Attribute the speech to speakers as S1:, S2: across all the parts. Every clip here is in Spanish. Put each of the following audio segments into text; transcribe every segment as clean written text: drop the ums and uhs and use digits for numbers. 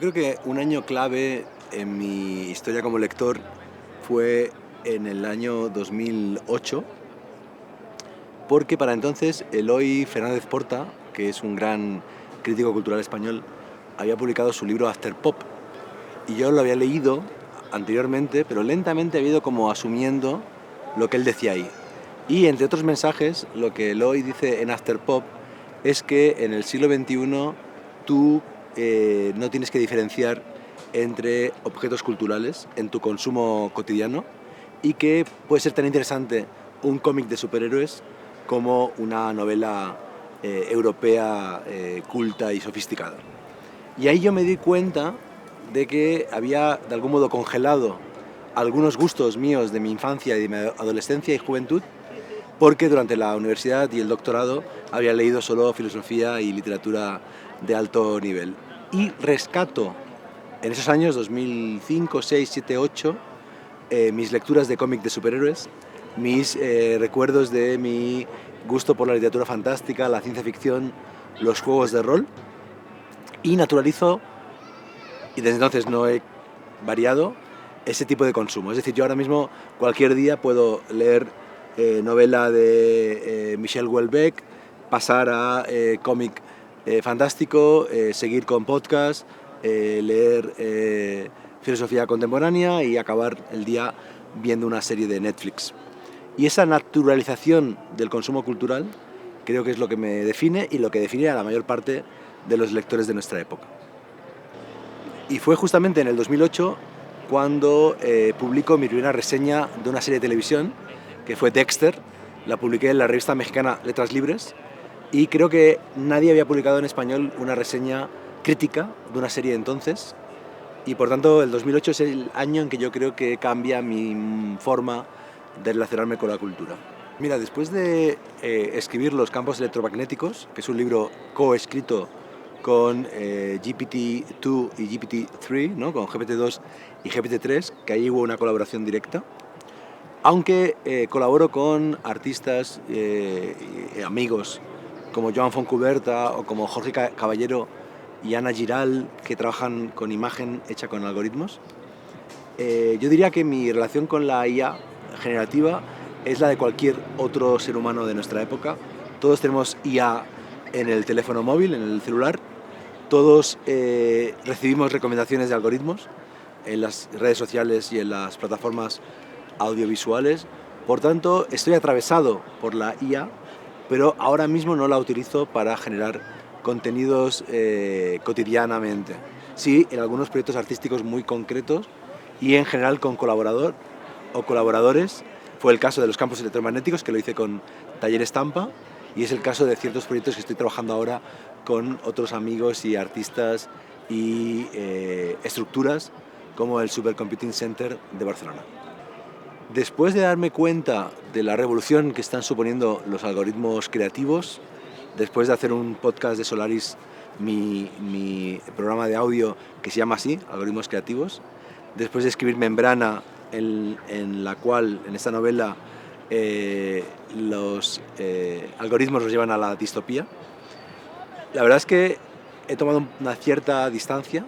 S1: creo que un año clave en mi historia como lector fue en el año 2008, porque para entonces Eloy Fernández Porta, que es un gran crítico cultural español, había publicado su libro After Pop. Y yo lo había leído anteriormente, pero lentamente había ido como asumiendo lo que él decía ahí. Y entre otros mensajes, lo que Eloy dice en After Pop es que en el siglo XXI tú no tienes que diferenciar entre objetos culturales en tu consumo cotidiano y que puede ser tan interesante un cómic de superhéroes como una novela europea culta y sofisticada. Y ahí yo me di cuenta de que había de algún modo congelado algunos gustos míos de mi infancia y de mi adolescencia y juventud, porque durante la universidad y el doctorado había leído solo filosofía y literatura de alto nivel. Y rescato en esos años, 2005, 6, 7, 8, mis lecturas de cómic de superhéroes, mis recuerdos de mi gusto por la literatura fantástica, la ciencia ficción, los juegos de rol, y naturalizo, y desde entonces no he variado, ese tipo de consumo. Es decir, yo ahora mismo cualquier día puedo leer novela de Michel Houellebecq, pasar a cómic fantástico, seguir con podcast, leer filosofía contemporánea y acabar el día viendo una serie de Netflix. Y esa naturalización del consumo cultural creo que es lo que me define y lo que define a la mayor parte de los lectores de nuestra época. Y fue justamente en el 2008 cuando publico mi primera reseña de una serie de televisión, que fue Dexter. La publiqué en la revista mexicana Letras Libres, y creo que nadie había publicado en español una reseña crítica de una serie de entonces, y por tanto el 2008 es el año en que yo creo que cambia mi forma de relacionarme con la cultura. Mira, después de escribir Los campos electromagnéticos, que es un libro coescrito con GPT-2 y GPT-3, ¿no? Con GPT-2 y GPT-3, que ahí hubo una colaboración directa, aunque colaboro con artistas amigos como Joan Fontcuberta o como Jorge Caballero y Ana Giral, que trabajan con imagen hecha con algoritmos. Yo diría que mi relación con la IA generativa es la de cualquier otro ser humano de nuestra época. Todos tenemos IA en el teléfono móvil, en el celular. Todos recibimos recomendaciones de algoritmos en las redes sociales y en las plataformas audiovisuales. Por tanto, estoy atravesado por la IA, pero ahora mismo no la utilizo para generar contenidos cotidianamente. Sí, en algunos proyectos artísticos muy concretos y en general con colaborador o colaboradores. Fue el caso de los campos electromagnéticos, que lo hice con Taller Estampa, y es el caso de ciertos proyectos que estoy trabajando ahora con otros amigos y artistas y estructuras como el Supercomputing Center de Barcelona. Después de darme cuenta de la revolución que están suponiendo los algoritmos creativos, después de hacer un podcast de Solaris, mi programa de audio que se llama así, Algoritmos Creativos, después de escribir Membrana, en la cual, en esta novela, los algoritmos nos llevan a la distopía, la verdad es que he tomado una cierta distancia.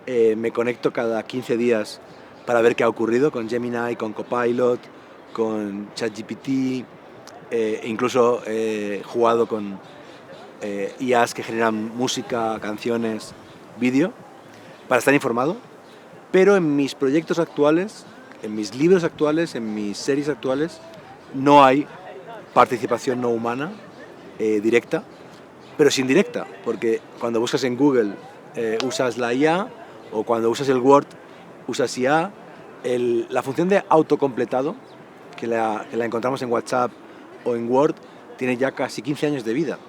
S1: Me conecto cada 15 días para ver qué ha ocurrido con Gemini, con Copilot, con ChatGPT, incluso he jugado con IAs que generan música, canciones, vídeo, para estar informado. Pero en mis proyectos actuales, en mis libros actuales, en mis series actuales, no hay participación no humana directa, pero sí indirecta, porque cuando buscas en Google usas la IA, o cuando usas el Word usas IA. La función de autocompletado, que la encontramos en WhatsApp o en Word, tiene ya casi 15 años de vida.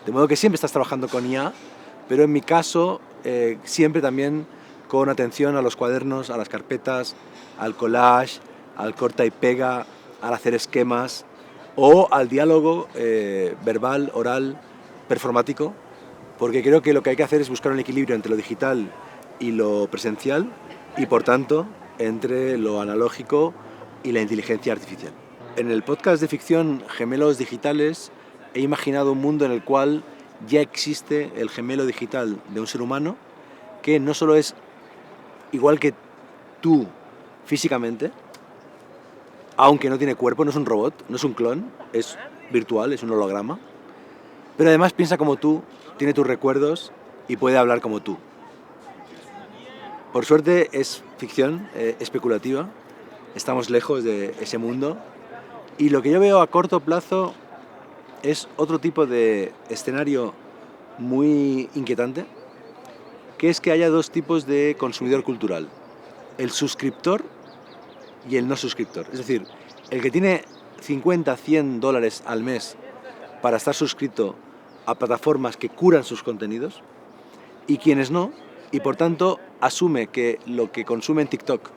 S1: De modo que siempre estás trabajando con IA, pero en mi caso siempre también con atención a los cuadernos, a las carpetas, al collage, al corta y pega, al hacer esquemas o al diálogo verbal, oral, performático, porque creo que lo que hay que hacer es buscar un equilibrio entre lo digital y lo presencial, y por tanto entre lo analógico y la inteligencia artificial. En el podcast de ficción Gemelos Digitales he imaginado un mundo en el cual ya existe el gemelo digital de un ser humano que no solo es igual que tú físicamente, aunque no tiene cuerpo, no es un robot, no es un clon, es virtual, es un holograma, pero además piensa como tú, tiene tus recuerdos y puede hablar como tú. Por suerte es ficción especulativa, estamos lejos de ese mundo, y lo que yo veo a corto plazo es otro tipo de escenario muy inquietante, que es que haya dos tipos de consumidor cultural: el suscriptor y el no suscriptor. Es decir, el que tiene 50, 100 dólares al mes para estar suscrito a plataformas que curan sus contenidos, y quienes no, y por tanto asume que lo que consume en TikTok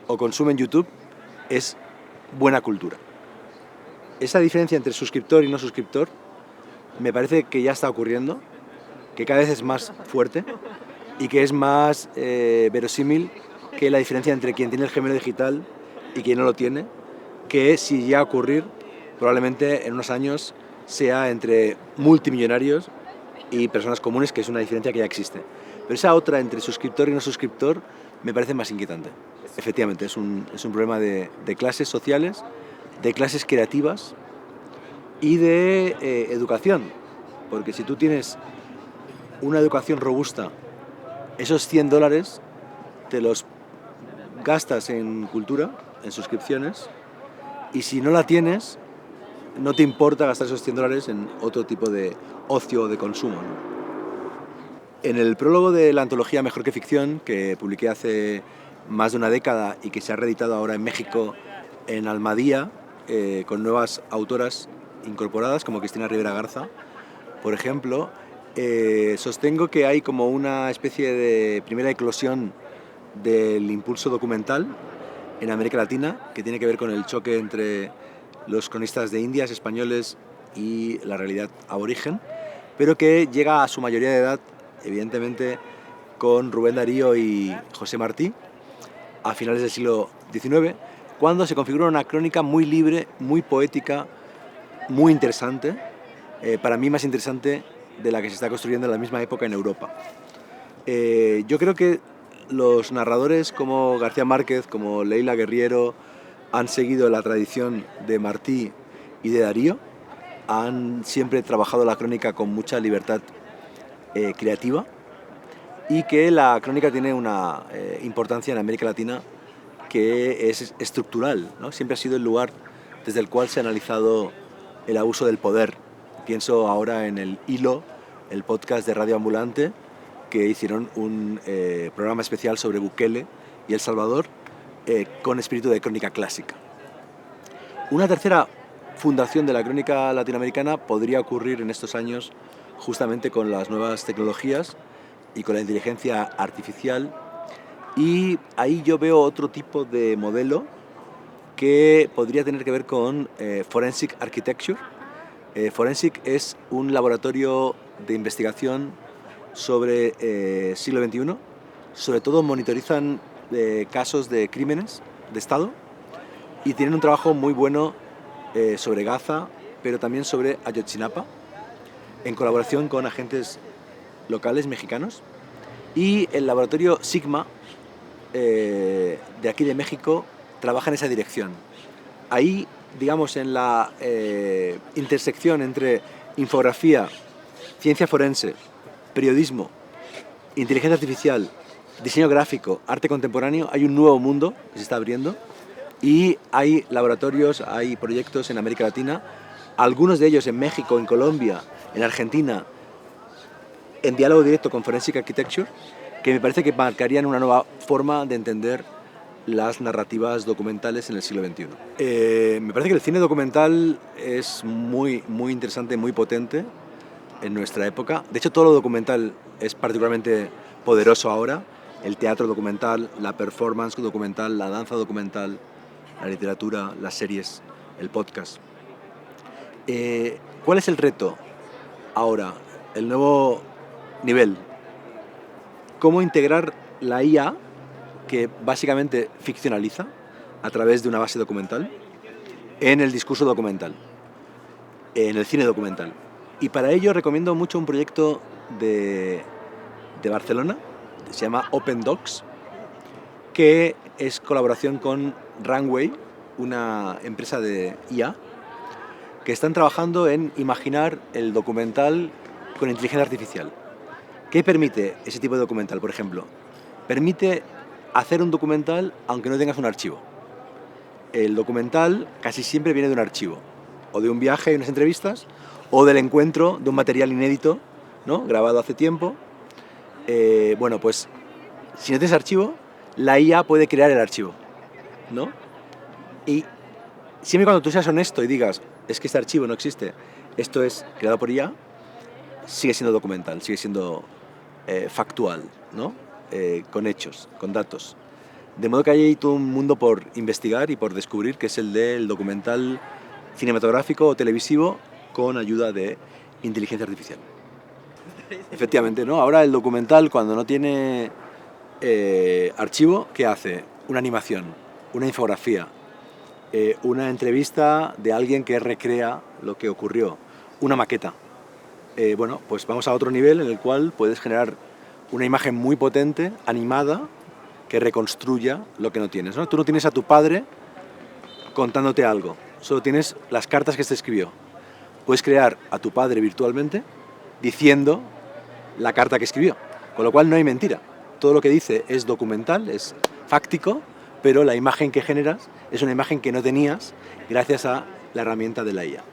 S1: o consume en YouTube es buena cultura. Esa diferencia entre suscriptor y no suscriptor me parece que ya está ocurriendo, que cada vez es más fuerte y que es más verosímil que la diferencia entre quien tiene el gemelo digital y quien no lo tiene, que si llega a ocurrir, probablemente en unos años sea entre multimillonarios y personas comunes, que es una diferencia que ya existe. Pero esa otra entre suscriptor y no suscriptor me parece más inquietante. Efectivamente, es un problema de clases sociales, de clases creativas y de educación. Porque si tú tienes una educación robusta, esos 100 dólares te los gastas en cultura, en suscripciones, y si no la tienes, no te importa gastar esos 100 dólares en otro tipo de ocio o de consumo, ¿no? En el prólogo de la antología Mejor que Ficción, que publiqué hace más de una década y que se ha reeditado ahora en México en Almadía, con nuevas autoras incorporadas como Cristina Rivera Garza, por ejemplo, sostengo que hay como una especie de primera eclosión del impulso documental en América Latina, que tiene que ver con el choque entre los cronistas de Indias, españoles, y la realidad aborigen, pero que llega a su mayoría de edad, evidentemente, con Rubén Darío y José Martí, a finales del siglo XIX, cuando se configura una crónica muy libre, muy poética, muy interesante, para mí más interesante de la que se está construyendo en la misma época en Europa. Yo creo que los narradores como García Márquez, como Leila Guerriero, han seguido la tradición de Martí y de Darío, han siempre trabajado la crónica con mucha libertad creativa, y que la crónica tiene una importancia en América Latina que es estructural, ¿no? Siempre ha sido el lugar desde el cual se ha analizado el abuso del poder. Pienso ahora en el Hilo, el podcast de Radio Ambulante, que hicieron un programa especial sobre Bukele y El Salvador, con espíritu de crónica clásica. Una tercera fundación de la crónica latinoamericana podría ocurrir en estos años justamente con las nuevas tecnologías y con la inteligencia artificial, y ahí yo veo otro tipo de modelo que podría tener que ver con Forensic Architecture. Forensic es un laboratorio de investigación sobre siglo XXI. Sobre todo monitorizan casos de crímenes de Estado y tienen un trabajo muy bueno sobre Gaza, pero también sobre Ayotzinapa, en colaboración con agentes locales mexicanos. Y el laboratorio Sigma, de aquí de México, trabaja en esa dirección. Ahí, digamos, en la intersección entre infografía, ciencia forense, periodismo, inteligencia artificial, diseño gráfico, arte contemporáneo, hay un nuevo mundo que se está abriendo, y hay laboratorios, hay proyectos en América Latina, algunos de ellos en México, en Colombia, en Argentina, en diálogo directo con Forensic Architecture, que me parece que marcarían una nueva forma de entender las narrativas documentales en el siglo XXI. Me parece que el cine documental es muy, muy interesante, muy potente en nuestra época. De hecho, todo lo documental es particularmente poderoso ahora. El teatro documental, la performance documental, la danza documental, la literatura, las series, el podcast. ¿Cuál es el reto ahora? El nuevo nivel. ¿Cómo integrar la IA, que básicamente ficcionaliza a través de una base documental, en el discurso documental, en el cine documental? Y para ello recomiendo mucho un proyecto de Barcelona, se llama Open Docs, que es colaboración con Runway, una empresa de IA, que están trabajando en imaginar el documental con inteligencia artificial. ¿Qué permite ese tipo de documental, por ejemplo? Permite hacer un documental aunque no tengas un archivo. El documental casi siempre viene de un archivo, o de un viaje y unas entrevistas, o del encuentro de un material inédito, ¿no?, grabado hace tiempo. Bueno, pues si no tienes archivo, la IA puede crear el archivo, ¿no? Y siempre cuando tú seas honesto y digas, es que este archivo no existe, esto es creado por IA, sigue siendo documental, sigue siendo factual, ¿no? Con hechos, con datos. De modo que hay todo un mundo por investigar y por descubrir, que es el del documental cinematográfico o televisivo con ayuda de inteligencia artificial. Efectivamente, ¿no? Ahora el documental, cuando no tiene archivo, ¿qué hace? Una animación, una infografía, una entrevista de alguien que recrea lo que ocurrió, una maqueta. Bueno, pues vamos a otro nivel en el cual puedes generar una imagen muy potente, animada, que reconstruya lo que no tienes, ¿no? Tú no tienes a tu padre contándote algo, solo tienes las cartas que se escribió. Puedes crear a tu padre virtualmente diciendo la carta que escribió, con lo cual no hay mentira. Todo lo que dice es documental, es fáctico, pero la imagen que generas es una imagen que no tenías gracias a la herramienta de la IA.